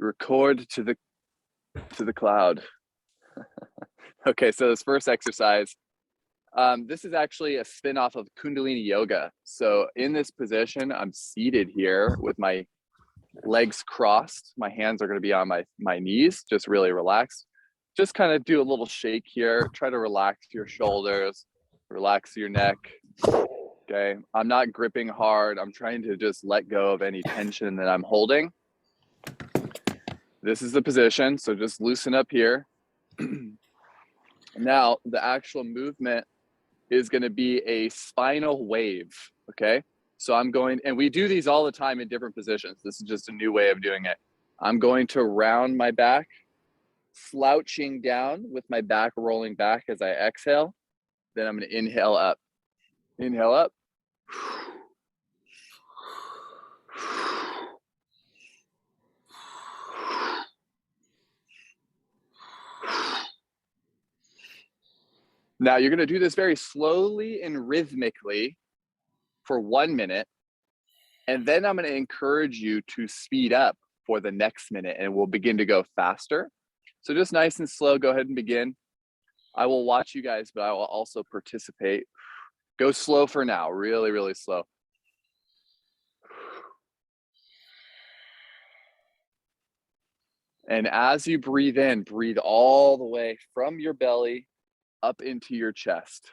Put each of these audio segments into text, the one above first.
Record to the cloud. Okay, so this first exercise, this is actually a spin-off of Kundalini Yoga. So in this position, I'm seated here with my legs crossed. My hands are going to be on my knees, just really relaxed. Just kind of do a little shake here. Try to relax your shoulders, relax your neck. Okay, I'm not gripping hard. I'm trying to just let go of any tension that I'm holding. This is the position, so just loosen up here. Now, the actual movement is going to be a spinal wave, okay? So I'm going, and we do these all the time in different positions. This is just a new way of doing it. I'm going to round my back, slouching down with my back rolling back as I exhale. Then I'm going to inhale up. Inhale up. Now you're going to do this very slowly and rhythmically for 1 minute. And then I'm going to encourage you to speed up for the next minute and we'll begin to go faster. So just nice and slow, go ahead and begin. I will watch you guys, but I will also participate. Go slow for now, really, really slow. And as you breathe in, breathe all the way from your belly up into your chest.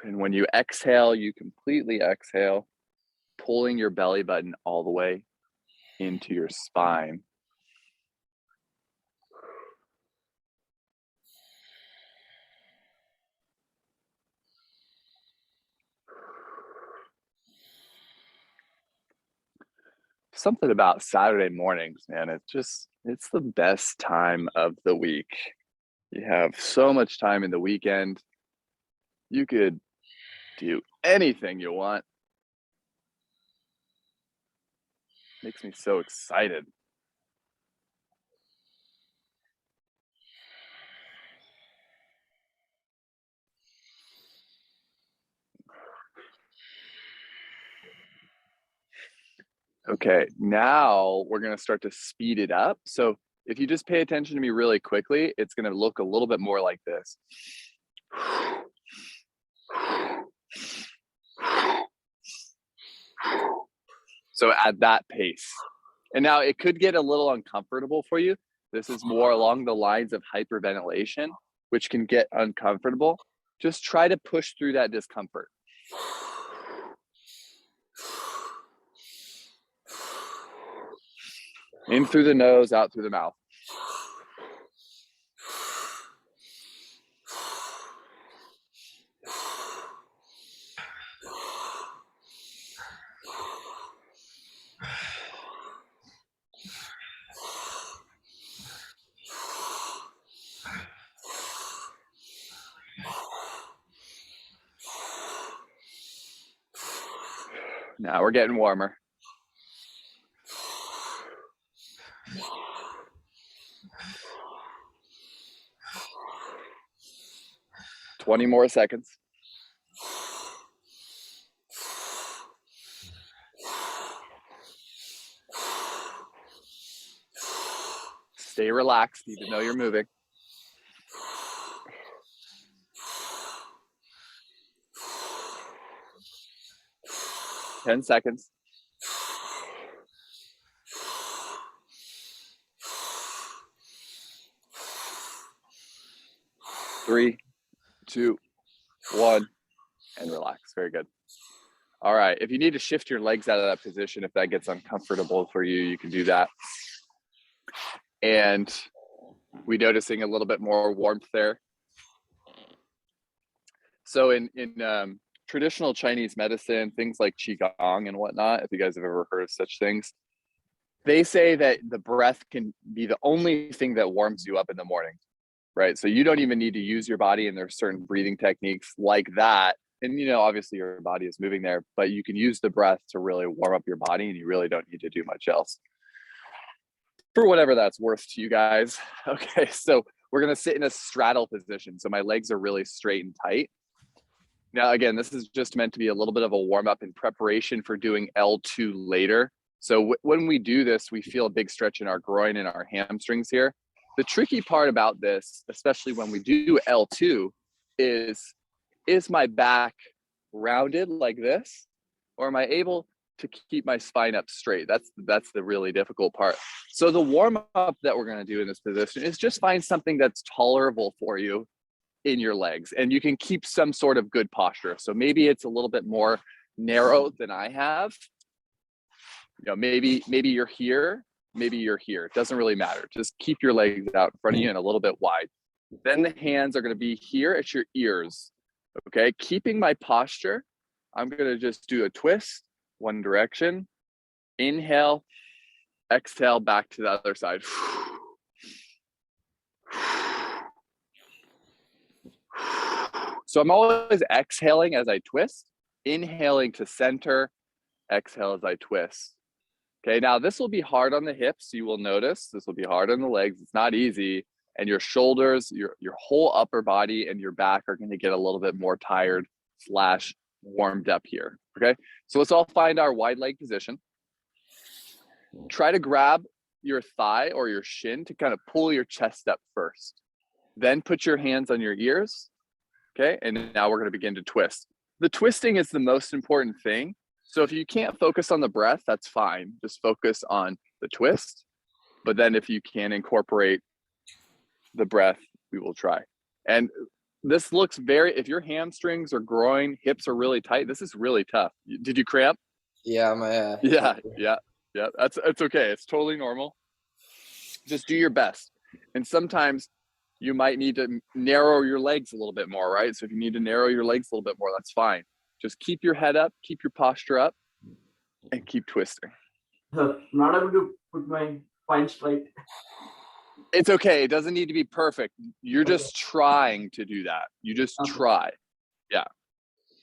And when you exhale, you completely exhale, pulling your belly button all the way into your spine. Something about Saturday mornings, man, it's the best time of the week. You have so much time in the weekend. You could do anything you want. Makes me so excited. Okay, now we're going to start to speed it up. So if you just pay attention to me really quickly, it's going to look a little bit more like this. So at that pace. And now it could get a little uncomfortable for you. This is more along the lines of hyperventilation, which can get uncomfortable. Just try to push through that discomfort. In through the nose, out through the mouth. Now we're getting warmer. $20 more seconds. Stay relaxed, even though you're moving. $10 seconds. 3, 2, 1, and relax. Very good. All right, if you need to shift your legs out of that position, if that gets uncomfortable for you, you can do that. And we're noticing a little bit more warmth there. So in traditional Chinese medicine, things like Qigong and whatnot, if you guys have ever heard of such things, they say that the breath can be the only thing that warms you up in the morning, right? So you don't even need to use your body, and there's certain breathing techniques like that. And, you know, obviously your body is moving there, but you can use the breath to really warm up your body, and you really don't need to do much else. For whatever that's worth to you guys. Okay, so we're going to sit in a straddle position. So my legs are really straight and tight. Now, again, this is just meant to be a little bit of a warm up in preparation for doing L2 later. So when we do this, we feel a big stretch in our groin and our hamstrings here. The tricky part about this, especially when we do L2, is my back rounded like this, or am I able to keep my spine up straight? That's the really difficult part. So the warm up that we're going to do in this position is just find something that's tolerable for you in your legs, and you can keep some sort of good posture. So maybe it's a little bit more narrow than I have. Maybe you're here, maybe you're here. It doesn't really matter. Just keep your legs out in front of you and a little bit wide. Then the hands are going to be here at your ears. Okay, keeping my posture, I'm going to just do a twist, one direction, inhale, exhale, back to the other side. So I'm always exhaling as I twist, inhaling to center, exhale as I twist. Okay, now this will be hard on the hips. You will notice this will be hard on the legs. It's not easy. And your shoulders, your whole upper body and your back are going to get a little bit more tired / warmed up here. Okay, so let's all find our wide leg position. Try to grab your thigh or your shin to kind of pull your chest up first. Then put your hands on your ears. Okay, and now we're going to begin to twist. The twisting is the most important thing. So if you can't focus on the breath, that's fine. Just focus on the twist. But then if you can incorporate the breath, we will try. And this looks if your hamstrings or groin, hips are really tight, this is really tough. Did you cramp? Yeah, my Yeah. That's okay. It's totally normal. Just do your best. And sometimes you might need to narrow your legs a little bit more, right? So if you need to narrow your legs a little bit more, that's fine. Just keep your head up, keep your posture up, and keep twisting. Not able to put my spine straight. It's okay. It doesn't need to be perfect. You're just trying to do that. You just try. Yeah.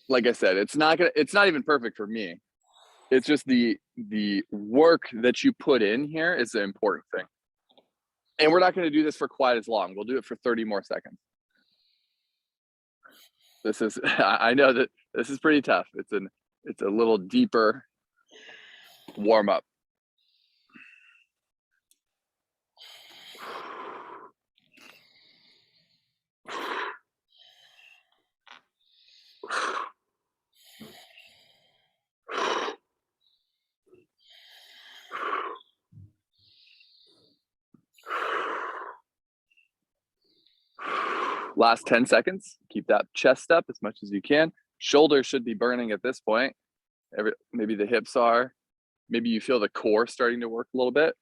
Like I said, it's not even perfect for me. It's just the work that you put in here is the important thing. And we're not going to do this for quite as long. We'll do it for 30 more seconds. I know that this is pretty tough. It's a little deeper warm up. Last 10 seconds. Keep that chest up as much as you can. Shoulders should be burning at this point. Maybe the hips are. Maybe you feel the core starting to work a little bit.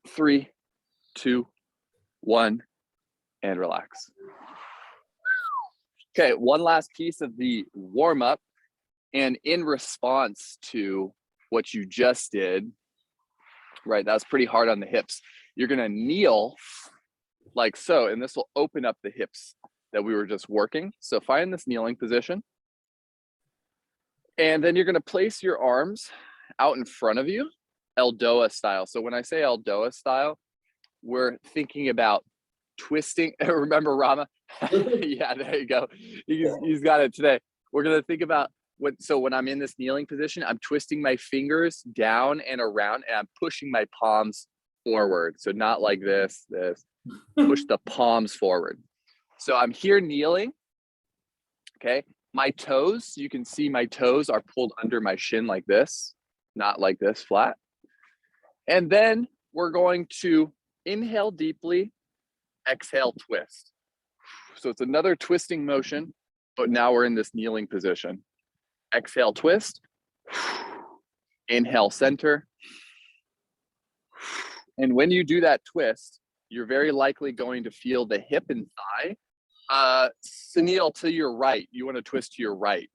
3, 2, 1, and relax. Okay, one last piece of the warm up. And in response to what you just did, right, that's pretty hard on the hips. You're going to kneel like so, and this will open up the hips that we were just working. So find this kneeling position. And then you're going to place your arms out in front of you, Eldoa style. So when I say Eldoa style, we're thinking about twisting. Remember Rama? Yeah, there you go. He's got it today. We're going to think about when I'm in this kneeling position, I'm twisting my fingers down and around, and I'm pushing my palms forward. So not like this. Push the palms forward. So I'm here kneeling. Okay. My toes, you can see my toes are pulled under my shin like this, not like this, flat. And then we're going to inhale deeply, exhale, twist. So it's another twisting motion, but now we're in this kneeling position. Exhale, twist. Inhale, center. And when you do that twist, you're very likely going to feel the hip and thigh. Sunil, to your right, you want to twist to your right.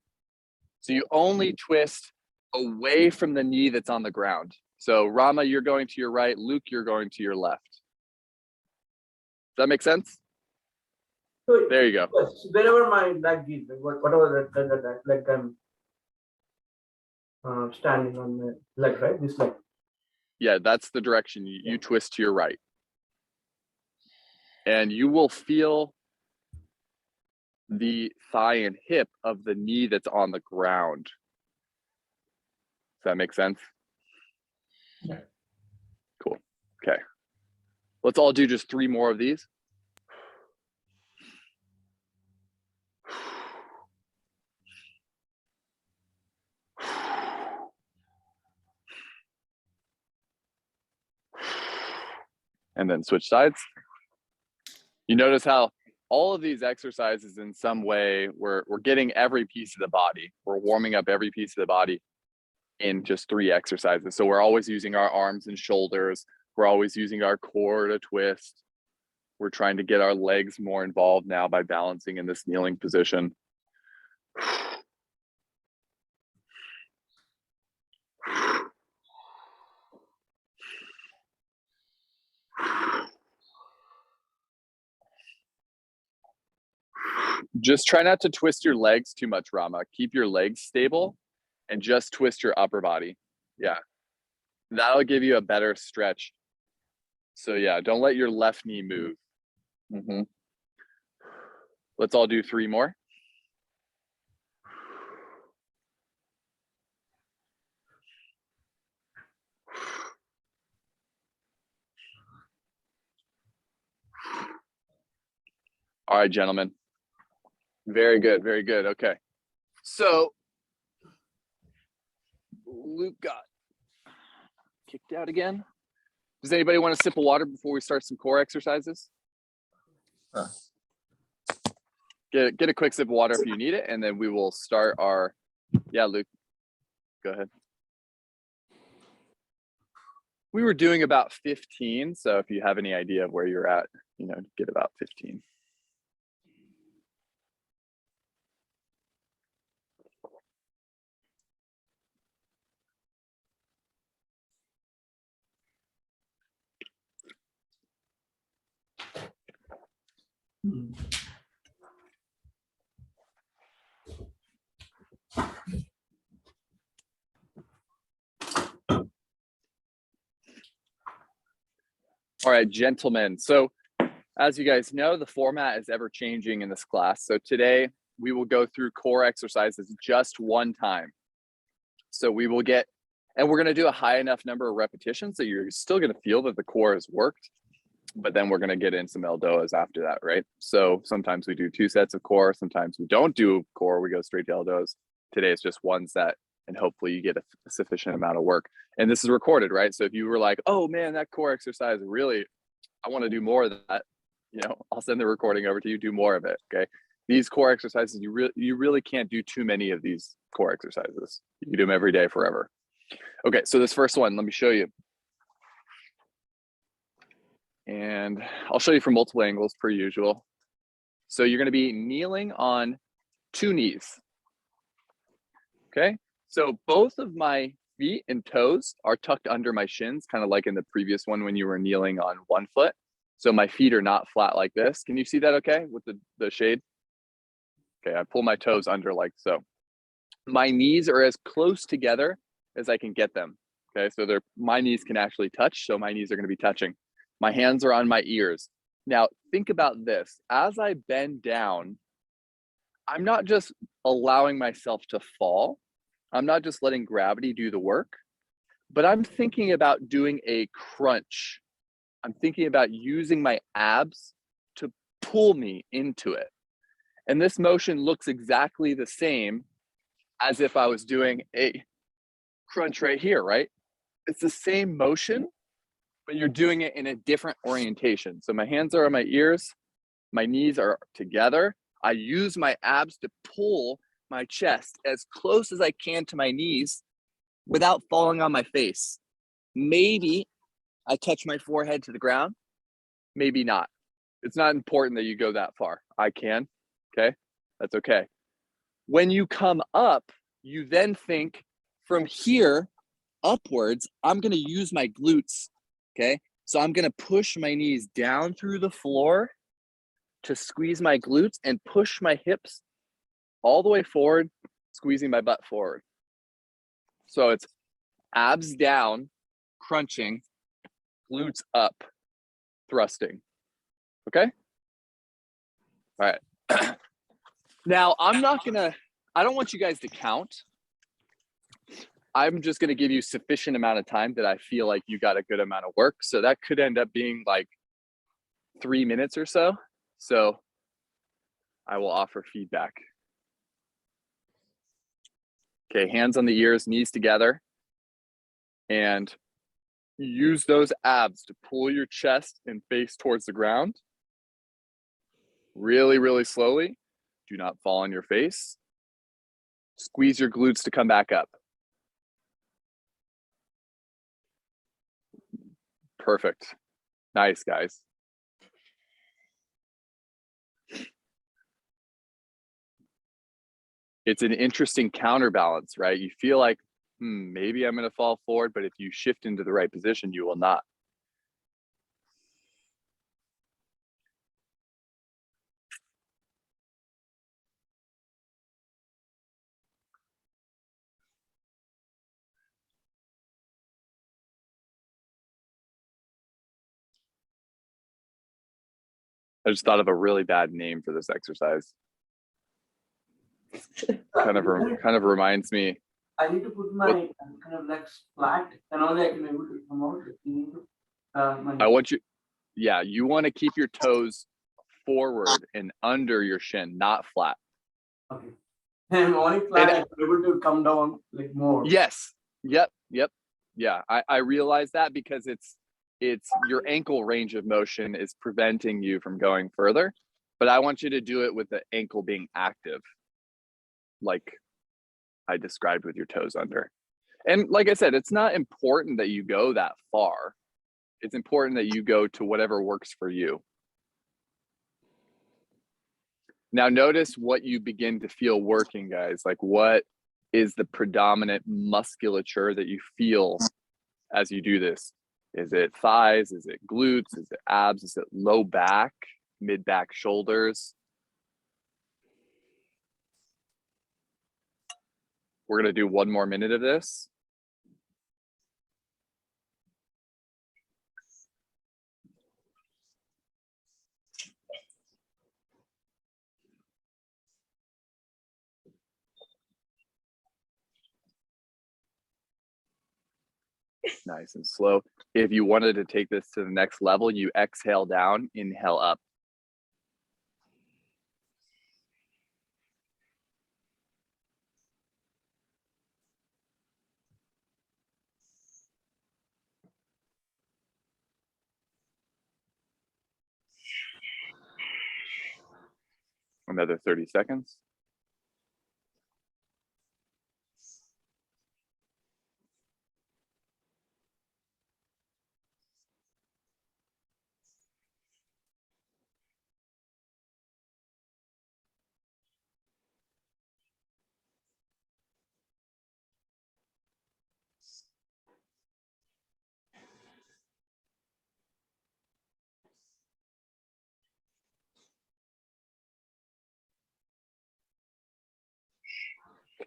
So you only twist away from the knee that's on the ground. So Rama, you're going to your right. Luke, you're going to your left. Does that make sense? So there you go. Yes, wherever my leg is, whatever that like I'm standing on the leg, right? This leg. Yeah, that's the direction you twist to your right. And you will feel the thigh and hip of the knee that's on the ground. that make sense? Yeah. Cool. Okay. Let's all do just 3 more of these. And then switch sides. You notice how all of these exercises in some way, we're getting every piece of the body. We're warming up every piece of the body in just 3 exercises. So we're always using our arms and shoulders. We're always using our core to twist. We're trying to get our legs more involved now by balancing in this kneeling position. Just try not to twist your legs too much, Rama. Keep your legs stable and just twist your upper body. Yeah. That'll give you a better stretch. So yeah, don't let your left knee move. Mm-hmm. Let's all do 3 more. All right, gentlemen. Very good, very good. Okay. So Luke got kicked out again. Does anybody want a sip of water before we start some core exercises? Get a quick sip of water if you need it, and then we will start our, yeah, Luke, go ahead. We were doing about 15, so if you have any idea of where you're at, you know, get about 15. All right, gentlemen. So as you guys know, the format is ever changing in this class. So today we will go through core exercises just 1 time. So we will get, and we're going to do a high enough number of repetitions so you're still going to feel that the core has worked, but then we're going to get in some eldoas after that, right? So sometimes we do 2 sets of core, sometimes we don't do core, we go straight to eldoas. Today it's just 1 set, and hopefully you get a sufficient amount of work. And this is recorded, right? So if you were like, oh man, that core exercise, really, I want to do more of that, you know, I'll send the recording over to you, do more of it, okay? These core exercises, you really can't do too many of these core exercises. You can do them every day forever. Okay, so this first one, let me show you. And I'll show you from multiple angles per usual. So you're going to be kneeling on 2 knees. Okay, so both of my feet and toes are tucked under my shins, kind of like in the previous one when you were kneeling on 1 foot. So my feet are not flat like this. Can you see that okay with the shade? Okay, I pull my toes under like so. My knees are as close together as I can get them. Okay, so my knees can actually touch, so my knees are going to be touching. My hands are on my ears. Now, think about this. As I bend down, I'm not just allowing myself to fall. I'm not just letting gravity do the work, but I'm thinking about doing a crunch. I'm thinking about using my abs to pull me into it. And this motion looks exactly the same as if I was doing a crunch right here, right? It's the same motion, but you're doing it in a different orientation. So my hands are on my ears, my knees are together. I use my abs to pull my chest as close as I can to my knees without falling on my face. Maybe I touch my forehead to the ground, maybe not. It's not important that you go that far. I can, okay? That's okay. When you come up, you then think from here upwards, I'm gonna use my glutes, okay? So I'm gonna push my knees down through the floor to squeeze my glutes and push my hips all the way forward, squeezing my butt forward. So it's abs down, crunching, glutes up, thrusting, okay? All right. Now, I don't want you guys to count. I'm just going to give you sufficient amount of time that I feel like you got a good amount of work. So that could end up being like 3 minutes or so. So I will offer feedback. Okay, hands on the ears, knees together, and use those abs to pull your chest and face towards the ground. Really, really slowly. Do not fall on your face. Squeeze your glutes to come back up. Perfect. Nice, guys. It's an interesting counterbalance, right? You feel like, maybe I'm going to fall forward, but if you shift into the right position, you will not. I just thought of a really bad name for this exercise. Kind of reminds me. I need to put my kind of legs flat, and only I can able to come out. I want you, you want to keep your toes forward and under your shin, not flat. Okay. And only flat, I can able to come down like more. Yes. Yep. Yeah, I realize that because it's your ankle range of motion is preventing you from going further, but I want you to do it with the ankle being active, like I described with your toes under. And like I said, it's not important that you go that far. It's important that you go to whatever works for you. Now notice what you begin to feel working, guys. Like, what is the predominant musculature that you feel as you do this? Is it thighs? Is it glutes? Is it abs? Is it low back, mid back, shoulders? We're going to do 1 more minute of this. Nice and slow. If you wanted to take this to the next level, you exhale down, inhale up. Another 30 seconds.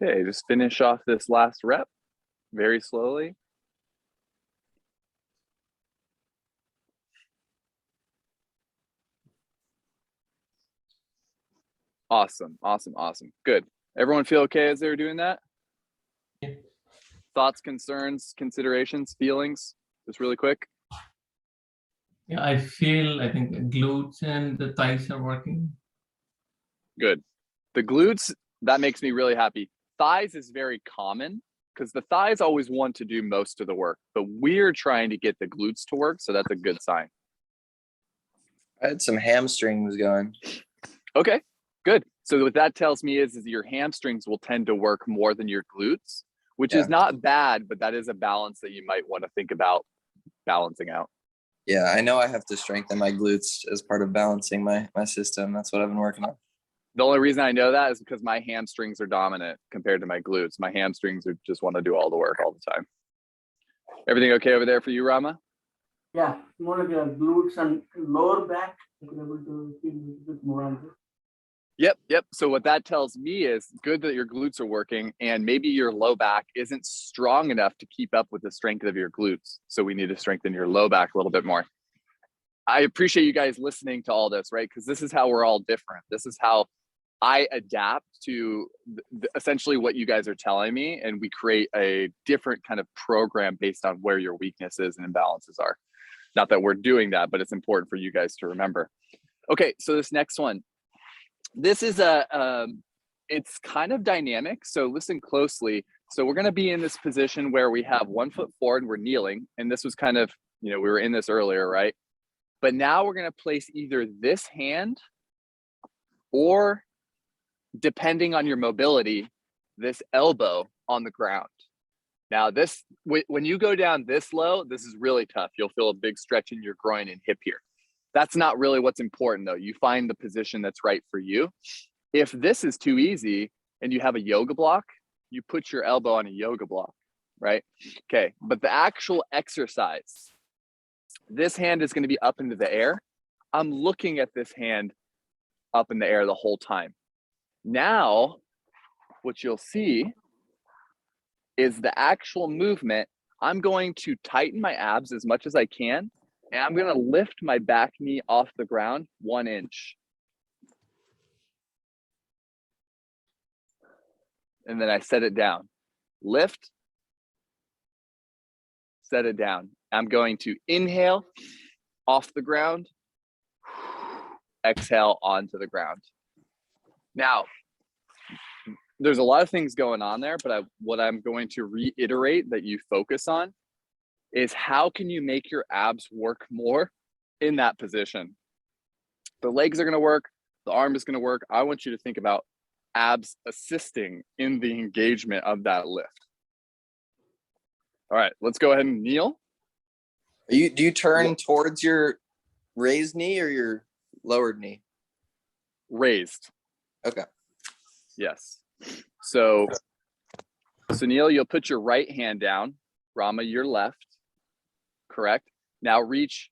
Okay, just finish off this last rep very slowly. Awesome. Good. Everyone feel okay as they were doing that? Yeah. Thoughts, concerns, considerations, feelings, just really quick? Yeah, I think the glutes and the thighs are working. Good. The glutes, that makes me really happy. Thighs is very common because the thighs always want to do most of the work, but we're trying to get the glutes to work, so that's a good sign. I had some hamstrings going. Okay, good. So what that tells me is your hamstrings will tend to work more than your glutes, which is not bad, but that is a balance that you might want to think about balancing out. Yeah, I know I have to strengthen my glutes as part of balancing my system. That's what I've been working on. The only reason I know that is because my hamstrings are dominant compared to my glutes. My hamstrings are just want to do all the work all the time. Everything okay over there for you, Rama? Yeah, more like your glutes and lower back. I can able to feel a bit more on this. Yep. So what that tells me is good that your glutes are working, and maybe your low back isn't strong enough to keep up with the strength of your glutes. So we need to strengthen your low back a little bit more. I appreciate you guys listening to all this, right? Because this is how we're all different. This is how I adapt to essentially what you guys are telling me, and we create a different kind of program based on where your weaknesses and imbalances are. Not that we're doing that, but it's important for you guys to remember. Okay, so this next one, this is it's kind of dynamic, so listen closely. So we're going to be in this position where we have 1 foot forward and we're kneeling, and this was kind of, we were in this earlier, right? But now we're going to place either this hand or, depending on your mobility, this elbow on the ground. Now this, when you go down this low, this is really tough. You'll feel a big stretch in your groin and hip here. That's not really what's important though. You find the position that's right for you. If this is too easy and you have a yoga block, you put your elbow on a yoga block, right? Okay, but the actual exercise, this hand is going to be up into the air. I'm looking at this hand up in the air the whole time. Now, what you'll see is the actual movement. I'm going to tighten my abs as much as I can, and I'm going to lift my back knee off the ground 1 inch. And then I set it down. Lift, set it down. I'm going to inhale off the ground, exhale onto the ground. Now, there's a lot of things going on there, but what I'm going to reiterate that you focus on is how can you make your abs work more in that position? The legs are going to work, the arm is going to work. I want you to think about abs assisting in the engagement of that lift. All right, let's go ahead and kneel. Do you turn towards your raised knee or your lowered knee? Raised. Okay. Yes. So Sunil, you'll put your right hand down. Rama, your left. Correct. Now reach.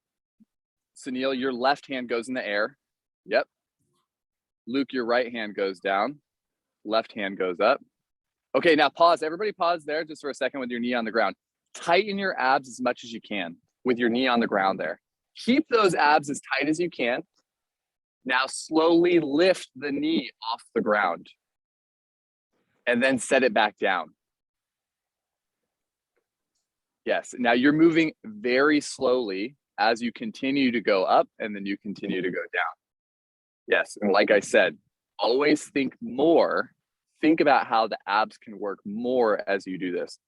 Sunil, your left hand goes in the air. Yep. Luke, your right hand goes down. Left hand goes up. Okay, now pause. Everybody pause there just for a second with your knee on the ground. Tighten your abs as much as you can with your knee on the ground there. Keep those abs as tight as you can. Now slowly lift the knee off the ground and then set it back down. Yes, now you're moving very slowly as you continue to go up and then you continue to go down. Yes, and like I said, always think more. Think about how the abs can work more as you do this.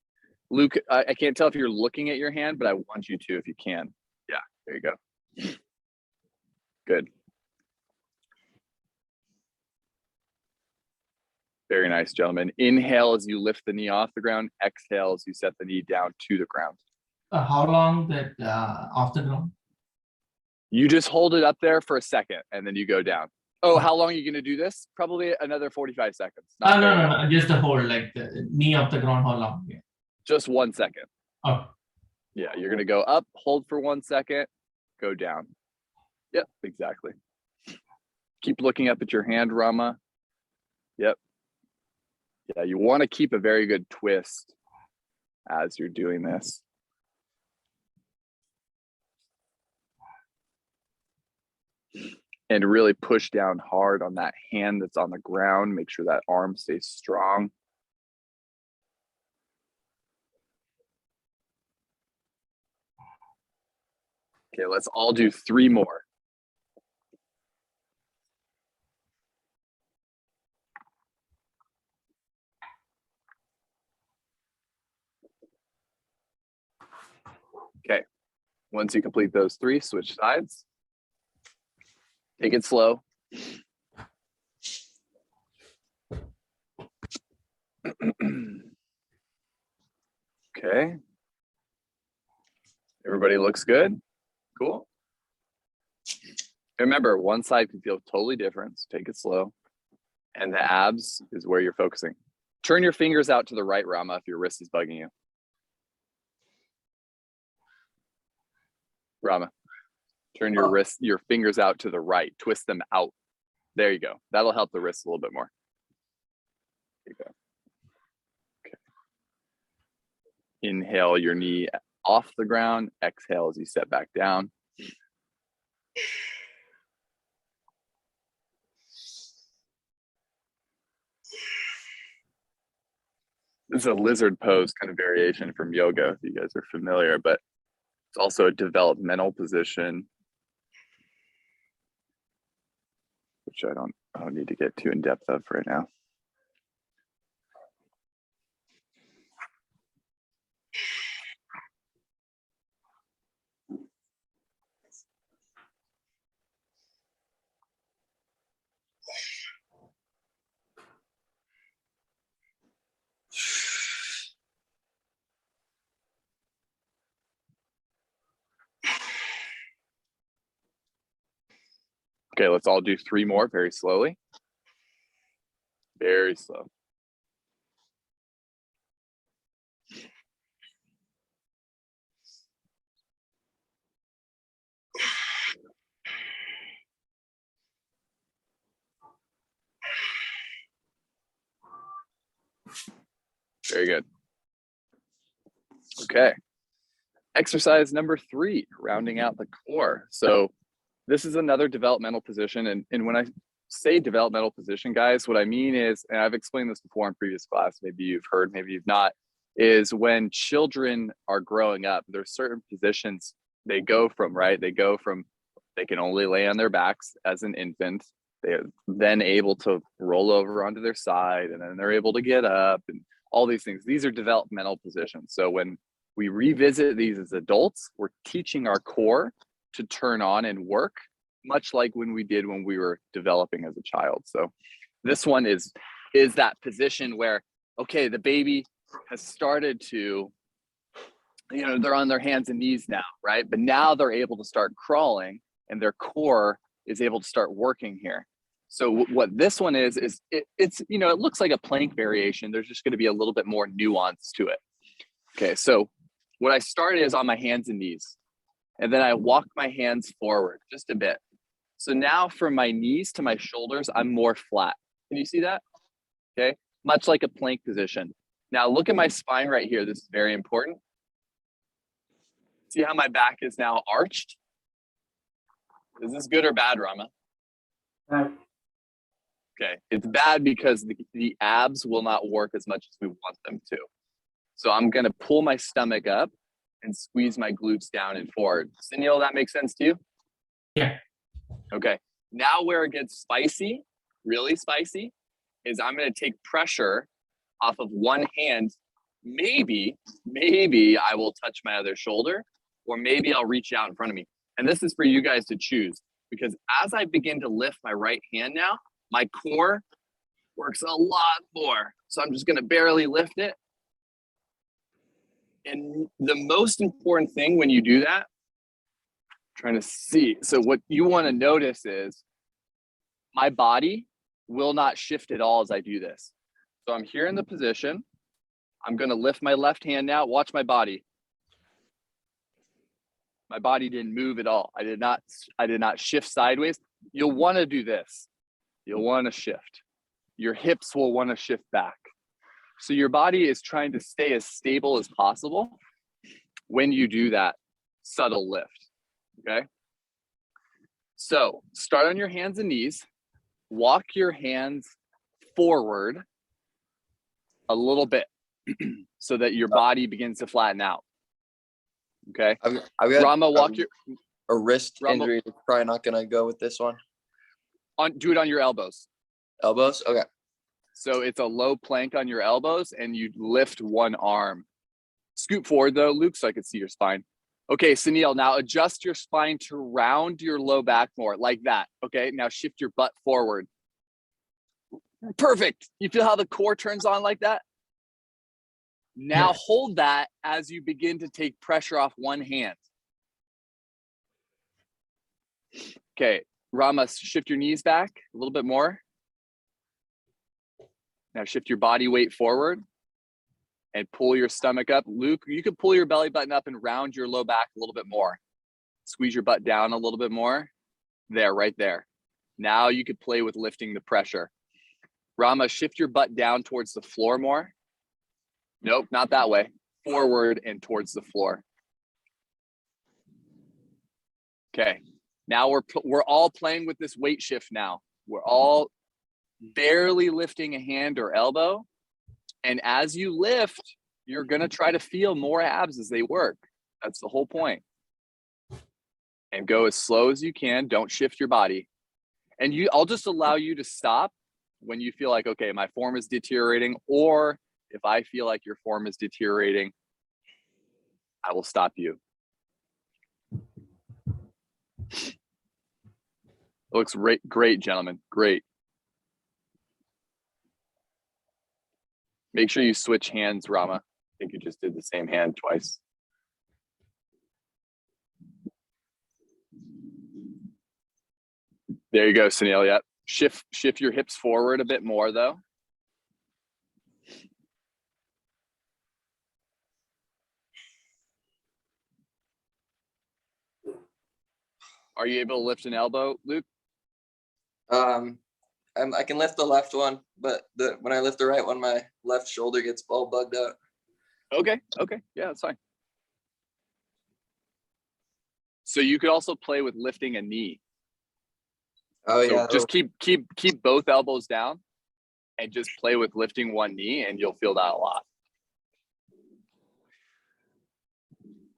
Luke, I can't tell if you're looking at your hand, but I want you to if you can. Yeah, there you go. Good. Very nice, gentlemen. Inhale as you lift the knee off the ground. Exhale as you set the knee down to the ground. How long that off the ground? You just hold it up there for a second and then you go down. Oh, how long are you going to do this? Probably another 45 seconds. Not very long. No, just the hold, like the knee off the ground, how long? Yeah. Just 1 second. Oh. Yeah, you're going to go up, hold for 1 second, go down. Yep, exactly. Keep looking up at your hand, Rama. Yep. Yeah, you want to keep a very good twist as you're doing this. And really push down hard on that hand that's on the ground. Make sure that arm stays strong. Okay, let's all do 3 more. Okay, once you complete those 3, switch sides. Take it slow. Okay. Everybody looks good? Cool. Remember, one side can feel totally different, so take it slow. And the abs is where you're focusing. Turn your fingers out to the right, Rama, if your wrist is bugging you. Rama, turn your fingers out to the right. Twist them out. There you go. That'll help the wrist a little bit more. There you go. Okay. Inhale your knee off the ground. Exhale as you set back down. This is a lizard pose kind of variation from yoga, if you guys are familiar, but it's also a developmental position, which I don't need to get too in depth of right now. Okay, let's all do 3 more very slowly. Very slow. Very good. Okay. Exercise number 3, rounding out the core. So this is another developmental position. And when I say developmental position, guys, what I mean is, and I've explained this before in previous class, maybe you've heard, maybe you've not, is when children are growing up, there's certain positions they go from, right? They go from, they can only lay on their backs as an infant. They're then able to roll over onto their side, and then they're able to get up, and all these things. These are developmental positions. So when we revisit these as adults, we're teaching our core to turn on and work, much like when we did when we were developing as a child. So this one is that position where, okay, the baby has started to, they're on their hands and knees now, right? But now they're able to start crawling, and their core is able to start working here. So what this one is it's, it looks like a plank variation. There's just going to be a little bit more nuance to it. Okay, so what I started is on my hands and knees, and then I walk my hands forward just a bit. So now from my knees to my shoulders, I'm more flat. Can you see that? Okay, much like a plank position. Now look at my spine right here. This is very important. See how my back is now arched? Is this good or bad, Rama? Okay, it's bad because the abs will not work as much as we want them to. So I'm gonna pull my stomach up and squeeze my glutes down and forward. Sunil, that makes sense to you? Yeah. Okay, now where it gets spicy, really spicy, is I'm gonna take pressure off of one hand. Maybe I will touch my other shoulder, or maybe I'll reach out in front of me. And this is for you guys to choose, because as I begin to lift my right hand now, my core works a lot more. So I'm just gonna barely lift it. And the most important thing when you do that, I'm trying to see. So what you wanna notice is my body will not shift at all as I do this. So I'm here in the position. I'm gonna lift my left hand now. Watch my body. My body didn't move at all. I did not shift sideways. You'll wanna do this. You'll wanna shift. Your hips will wanna shift back. So your body is trying to stay as stable as possible when you do that subtle lift, okay? So start on your hands and knees, walk your hands forward a little bit so that your body begins to flatten out, okay? I've got Rama, walk your... a wrist Rama, injury. Probably not gonna go with this one. do it on your elbows. Elbows? Okay. So it's a low plank on your elbows, and you lift one arm. Scoot forward though, Luke, so I can see your spine. Okay, Sunil, now adjust your spine to round your low back more, like that. Okay, now shift your butt forward. Perfect. You feel how the core turns on like that? Now Yes. hold that as you begin to take pressure off one hand. Okay, Rama, shift your knees back a little bit more. Now shift your body weight forward and pull your stomach up. Luke, you could pull your belly button up and round your low back a little bit more. Squeeze your butt down a little bit more. There, right there. Now you could play with lifting the pressure. Rama, shift your butt down towards the floor more. Nope, not that way. Forward and towards the floor. Okay, now we're all playing with this weight shift now. We're all barely lifting a hand or elbow, And as you lift, you're going to try to feel more abs as they work. That's the whole point. And go as slow as you can. Don't shift your body. And I'll just allow you to stop when you feel like, okay, my form is deteriorating, or if I feel like your form is deteriorating, I will stop you. It looks great, gentlemen. Great. Make sure you switch hands, Rama. I think you just did the same hand twice. There you go, Sunil. Yep. Shift your hips forward a bit more, though. Are you able to lift an elbow, Luke? I can lift the left one, but when I lift the right one, my left shoulder gets all bugged out. Okay. Yeah, that's fine. So you could also play with lifting a knee. Oh So yeah. just keep both elbows down and just play with lifting one knee, and you'll feel that a lot.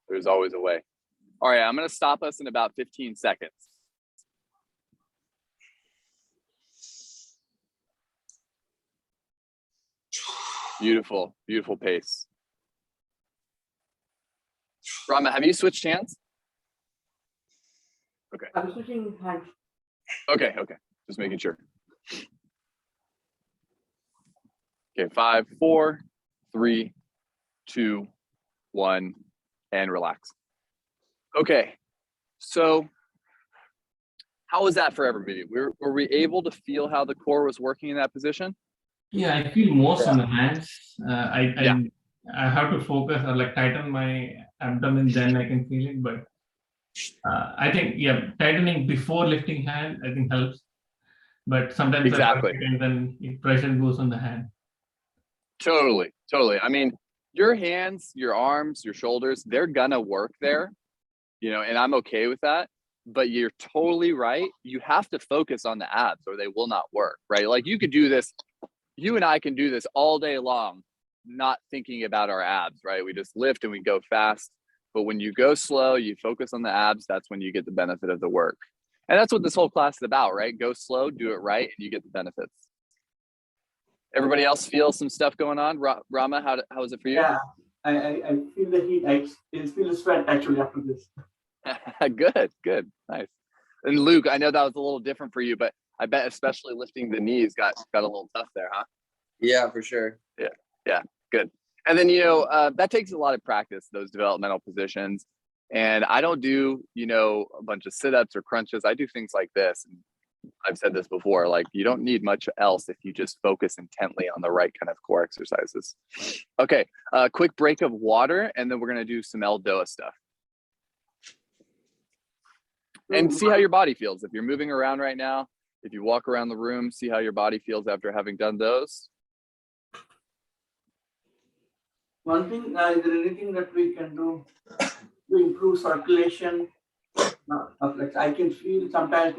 There's always a way. All right, I'm going to stop us in about 15 seconds. Beautiful pace. Rama, have you switched hands? Okay. I'm switching hands. Okay. Just making sure. Okay, 5, 4, 3, 2, 1, and relax. Okay, so how was that for everybody? Were we able to feel how the core was working in that position? Yeah, I feel most on the hands. I have to focus or like tighten my abdomen, then I can feel it. But I think tightening before lifting hand I think helps. But sometimes Exactly. I forget, and then pressure goes on the hand. Totally. I mean, your hands, your arms, your shoulders, they're gonna work there, and I'm okay with that. But you're totally right. You have to focus on the abs or they will not work, right? Like you could do this, you and I can do this all day long, not thinking about our abs, right? We just lift and we go fast. But when you go slow, you focus on the abs, that's when you get the benefit of the work. And that's what this whole class is about, right? Go slow, do it right, and you get the benefits. Everybody else feel some stuff going on? Rama, how is it for you? Yeah, I feel the heat. I feel the sweat actually after this. Good, nice. And Luke, I know that was a little different for you, but I bet especially lifting the knees got a little tough there, huh? Yeah, for sure. Yeah, good. And then that takes a lot of practice, those developmental positions. And I don't do a bunch of sit-ups or crunches. I do things like this. And I've said this before, like you don't need much else if you just focus intently on the right kind of core exercises. Okay, quick break of water, and then we're gonna do some L-DOA stuff. And see how your body feels. If you're moving around right now, if you walk around the room, see how your body feels after having done those. One thing, is there anything that we can do to improve circulation? Like I can feel sometimes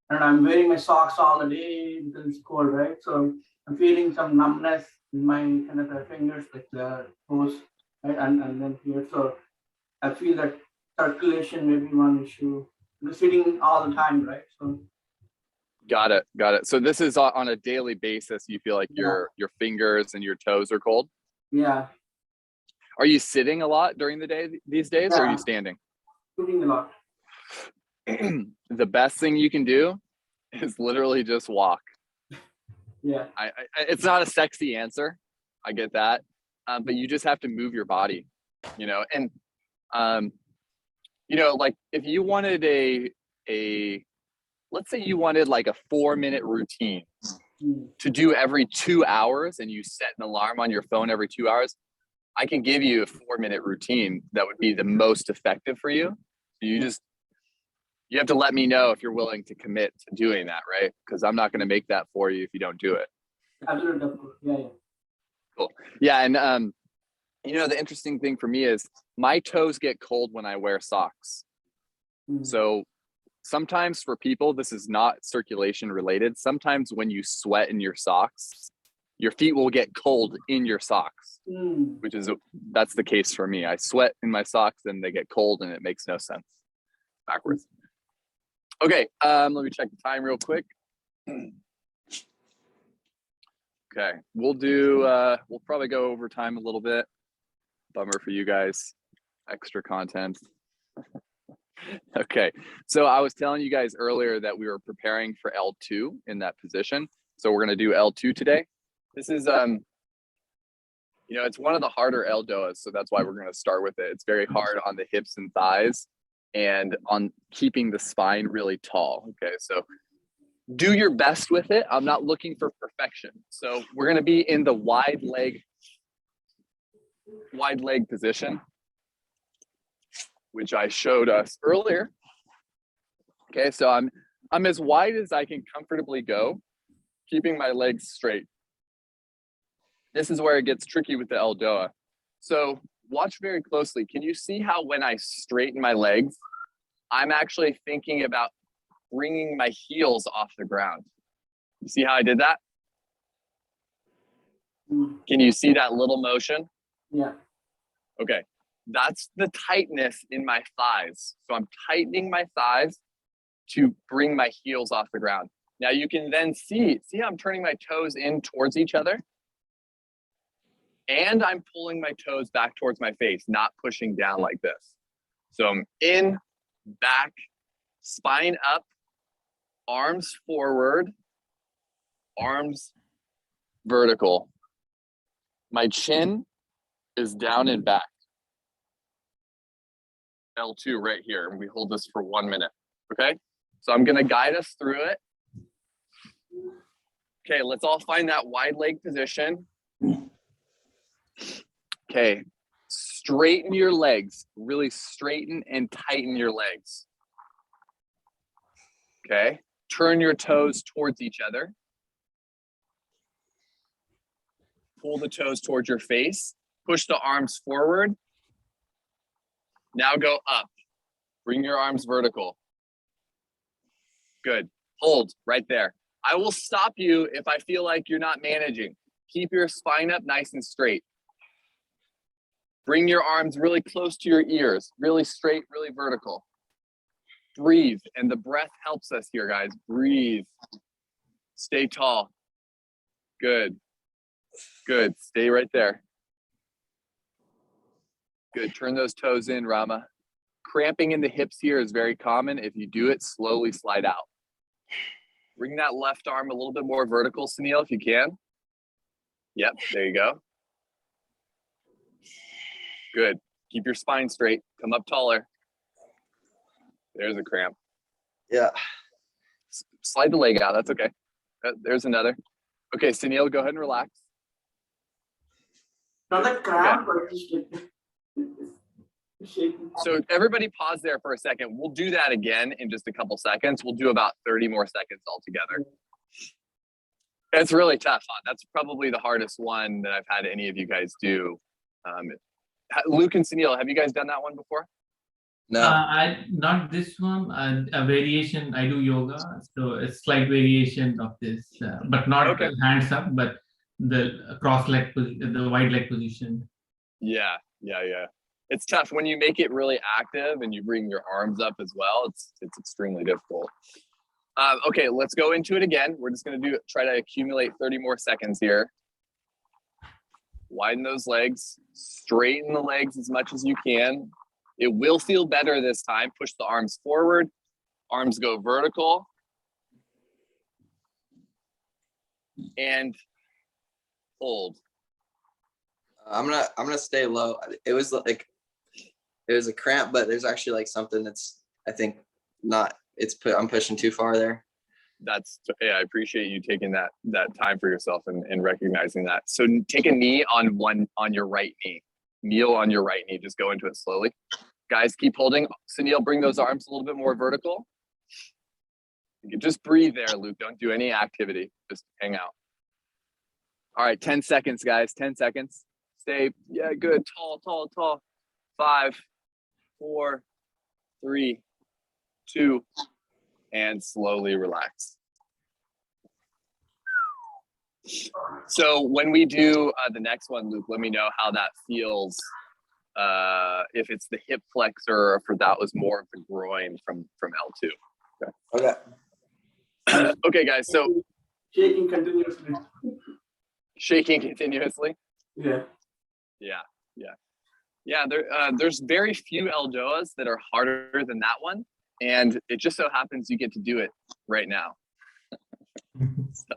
I'm wearing my socks all the day because it's cold, right? So I'm feeling some numbness in my kind of fingers, like the toes, right? And then here, so I feel that circulation may be one issue. We're sitting all the time, right? So Got it. So this is on a daily basis. You feel like your fingers and your toes are cold? yeah. Are you sitting a lot during the day these days, or are you standing? Sitting a lot. The best thing you can do is literally just walk. Yeah. It's not a sexy answer. I get that. But you just have to move your body, and like if you wanted let's say you wanted like a 4-minute routine to do every 2 hours, and you set an alarm on your phone every 2 hours, I can give you a 4-minute routine that would be the most effective for you. You have to let me know if you're willing to commit to doing that, right? Because I'm not going to make that for you if you don't do it. Absolutely. Yeah. Cool. Yeah, and the interesting thing for me is my toes get cold when I wear socks. So sometimes for people, this is not circulation related. Sometimes when you sweat in your socks, your feet will get cold in your socks, Mm. that's the case for me. I sweat in my socks and they get cold and it makes no sense. Backwards. Okay, let me check the time real quick. Okay, we'll probably go over time a little bit. Bummer for you guys, extra content. Okay, so I was telling you guys earlier that we were preparing for L2 in that position. So we're gonna do L2 today. This is, it's one of the harder LDOAs, so that's why we're gonna start with it. It's very hard on the hips and thighs and on keeping the spine really tall. Okay, so do your best with it. I'm not looking for perfection. So we're gonna be in the wide leg position, which I showed us earlier. Okay, so I'm as wide as I can comfortably go, keeping my legs straight. This is where it gets tricky with the LDOA. So watch very closely. Can you see how when I straighten my legs, I'm actually thinking about bringing my heels off the ground? You see how I did that? Can you see that little motion? Yeah. Okay, that's the tightness in my thighs. So I'm tightening my thighs to bring my heels off the ground. Now you can then see how I'm turning my toes in towards each other? And I'm pulling my toes back towards my face, not pushing down like this. So I'm in, back, spine up, arms forward, arms vertical. My chin is down and back. L2 right here, and we hold this for 1 minute, okay? So I'm gonna guide us through it. Okay, let's all find that wide leg position. Okay, straighten your legs, really straighten and tighten your legs. Okay, turn your toes towards each other. Pull the toes towards your face, push the arms forward. Now go up, bring your arms vertical. Good, hold right there. I will stop you if I feel like you're not managing. Keep your spine up nice and straight. Bring your arms really close to your ears, really straight, really vertical. Breathe, and the breath helps us here, guys. Breathe. Stay tall. Good. Good. Stay right there. Good. Turn those toes in, Rama. Cramping in the hips here is very common. If you do it, slowly slide out. Bring that left arm a little bit more vertical, Sunil, if you can. Yep, there you go. Good. Keep your spine straight. Come up taller. There's a cramp. Yeah. Slide the leg out. That's okay. There's another. Okay, Sunil, go ahead and relax. Not the cramp, but just shaking. So everybody pause there for a second. We'll do that again in just a couple seconds. We'll do about 30 more seconds altogether. It's really tough, huh? That's probably the hardest one that I've had any of you guys do. Luke and Sunil, have you guys done that one before? No. I not this one. A variation. I do yoga, so a slight variation of this, but not Okay. hands up, but the cross leg, the wide leg position. Yeah. It's tough when you make it really active and you bring your arms up as well. It's extremely difficult. Okay, let's go into it again. We're just gonna try to accumulate 30 more seconds here. Widen those legs, straighten the legs as much as you can. It will feel better this time. Push the arms forward, arms go vertical. And hold. I'm gonna stay low. It was a cramp, but there's actually like something that's, I think, not, I'm pushing too far there. I appreciate you taking that time for yourself and recognizing that. So take a knee on your right knee. Kneel on your right knee. Just go into it slowly. Guys, keep holding. Sunil, bring those arms a little bit more vertical. You can just breathe there, Luke. Don't do any activity. Just hang out. All right, 10 seconds, guys. 10 seconds. Stay. Yeah, good. Tall. 5, 4, 3, 2, and slowly relax. So when we do the next one, Luke, let me know how that feels. If it's the hip flexor or if that was more of the groin from L2. Okay. Okay, guys. So shaking continuously. Shaking continuously. Yeah. Yeah. There's very few L-DOAs that are harder than that one, and it just so happens you get to do it right now. So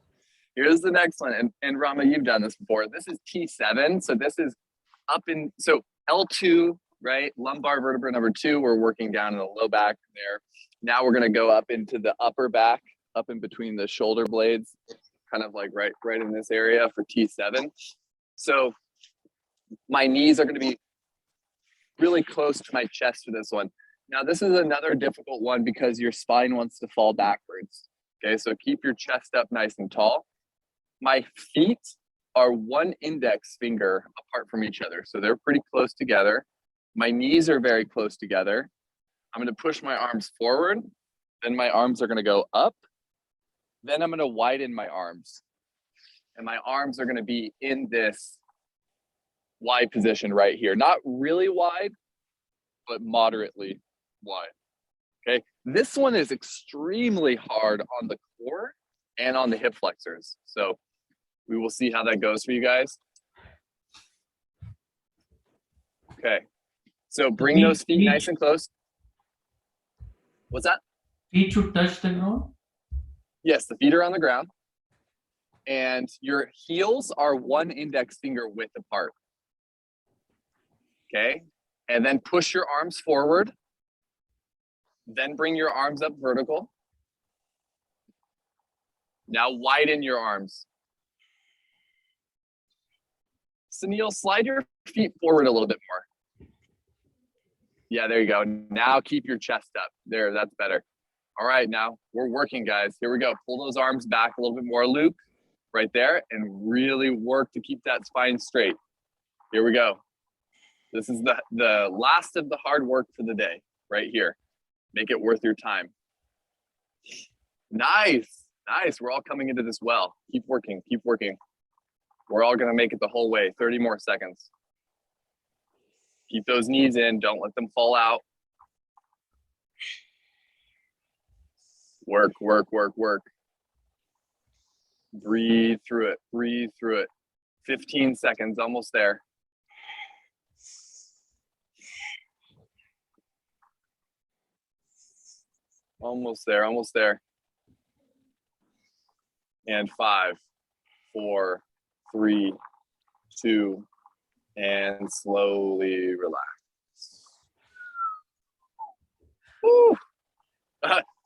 here's the next one, and Rama, you've done this before. This is T7. So this is so L2, right? Lumbar vertebra number 2. We're working down in the low back there. Now we're gonna go up into the upper back, up in between the shoulder blades, kind of like right in this area for T7. So my knees are gonna be really close to my chest for this one. Now this is another difficult one because your spine wants to fall backwards. Okay, so keep your chest up nice and tall. My feet are one index finger apart from each other. So they're pretty close together. My knees are very close together. I'm gonna push my arms forward. Then my arms are gonna go up. Then I'm gonna widen my arms. And my arms are gonna be in this wide position right here. Not really wide, but moderately wide. Okay, this one is extremely hard on the core and on the hip flexors. So we will see how that goes for you guys. Okay, so bring those feet nice and close. What's that? Feet should touch the ground? Yes, the feet are on the ground. And your heels are one index finger width apart. Okay, and then push your arms forward. Then bring your arms up vertical. Now widen your arms. Sunil, slide your feet forward a little bit more. Yeah, there you go. Now keep your chest up. There, that's better. All right, now we're working, guys. Here we go. Pull those arms back a little bit more, Luke, right there, and really work to keep that spine straight. Here we go. This is the last of the hard work for the day, right here. Make it worth your time. Nice, nice. We're all coming into this well. Keep working, keep working. We're all gonna make it the whole way. 30 more seconds. Keep those knees in, don't let them fall out. Work, work, work, work. Breathe through it, breathe through it. 15 seconds, almost there. Almost there, almost there. And 5, 4, 3, 2, and slowly relax. Woo.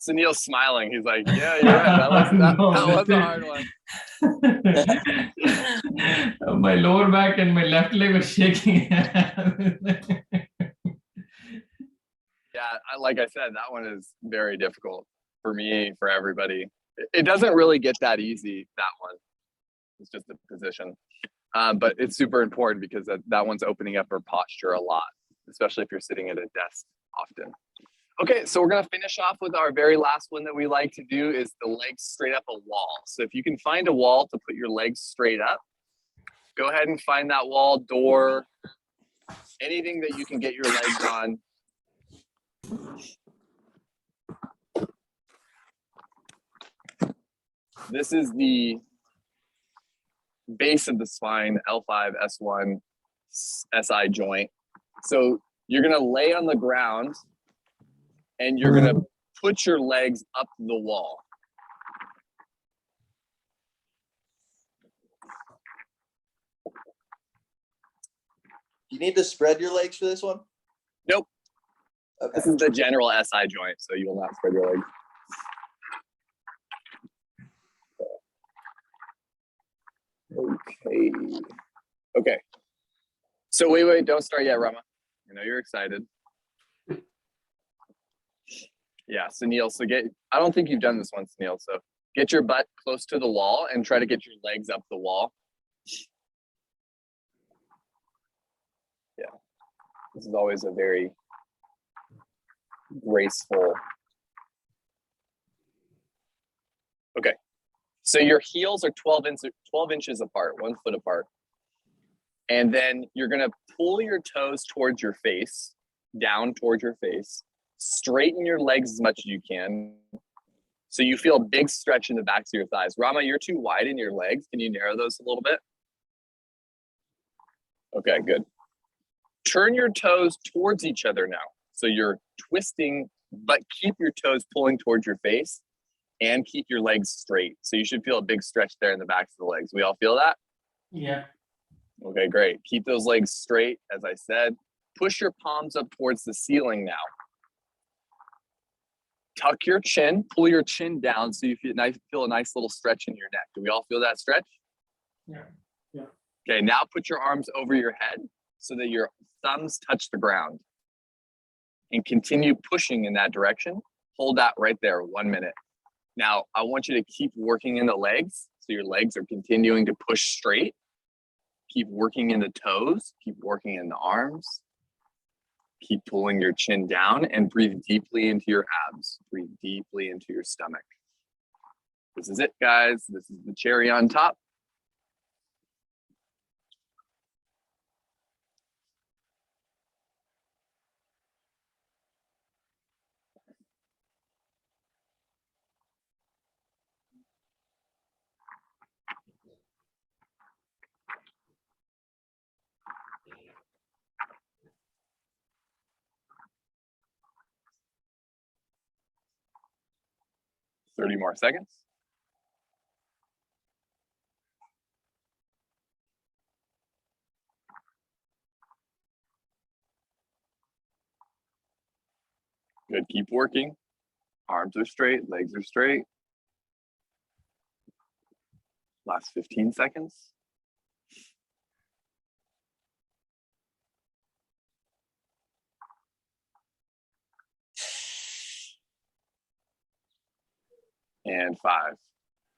Sunil's smiling. He's like, yeah, you're right. That was a hard one. My lower back and my left leg was shaking. Yeah, like I said, that one is very difficult for me, for everybody. It doesn't really get that easy, that one. It's just a position. But it's super important because that one's opening up our posture a lot, especially if you're sitting at a desk often. Okay, so we're gonna finish off with our very last one that we like to do is the legs straight up a wall. So if you can find a wall to put your legs straight up, go ahead and find that wall, door, anything that you can get your legs on. This is the base of the spine, L5, S1, SI joint. So you're gonna lay on the ground and you're gonna put your legs up the wall. You need to spread your legs for this one? Nope. Okay. This is the general SI joint, so you will not spread your legs. Okay. Okay. So wait, don't start yet, Rama. I know you're excited. Yeah, Sunil, so I don't think you've done this one, Sunil, so get your butt close to the wall and try to get your legs up the wall. Yeah, this is always a very graceful. Okay, So your heels are 12 inches apart, 1 foot apart. And then you're gonna pull your toes towards your face, down towards your face. Straighten your legs as much as you can. So you feel a big stretch in the backs of your thighs. Rama, you're too wide in your legs. Can you narrow those a little bit? Okay, good. Turn your toes towards each other now. So you're twisting, but keep your toes pulling towards your face and keep your legs straight. So you should feel a big stretch there in the backs of the legs. We all feel that? Yeah. Okay, great. Keep those legs straight, as I said. Push your palms up towards the ceiling now. Tuck your chin, pull your chin down so you feel a nice little stretch in your neck. Do we all feel that stretch? Yeah. Yeah. Okay, now put your arms over your head so that your thumbs touch the ground. And continue pushing in that direction. Hold that right there, 1 minute. Now, I want you to keep working in the legs. So your legs are continuing to push straight. Keep working in the toes. Keep working in the arms. Keep pulling your chin down and breathe deeply into your abs. Breathe deeply into your stomach. This is it, guys. This is the cherry on top. Thirty more seconds. Good, keep working. Arms are straight, legs are straight. Last 15 seconds. And 5,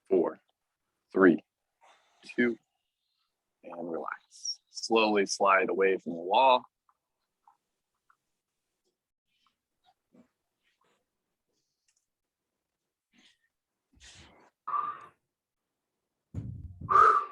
4, 3, 2, and relax. Slowly slide away from the wall.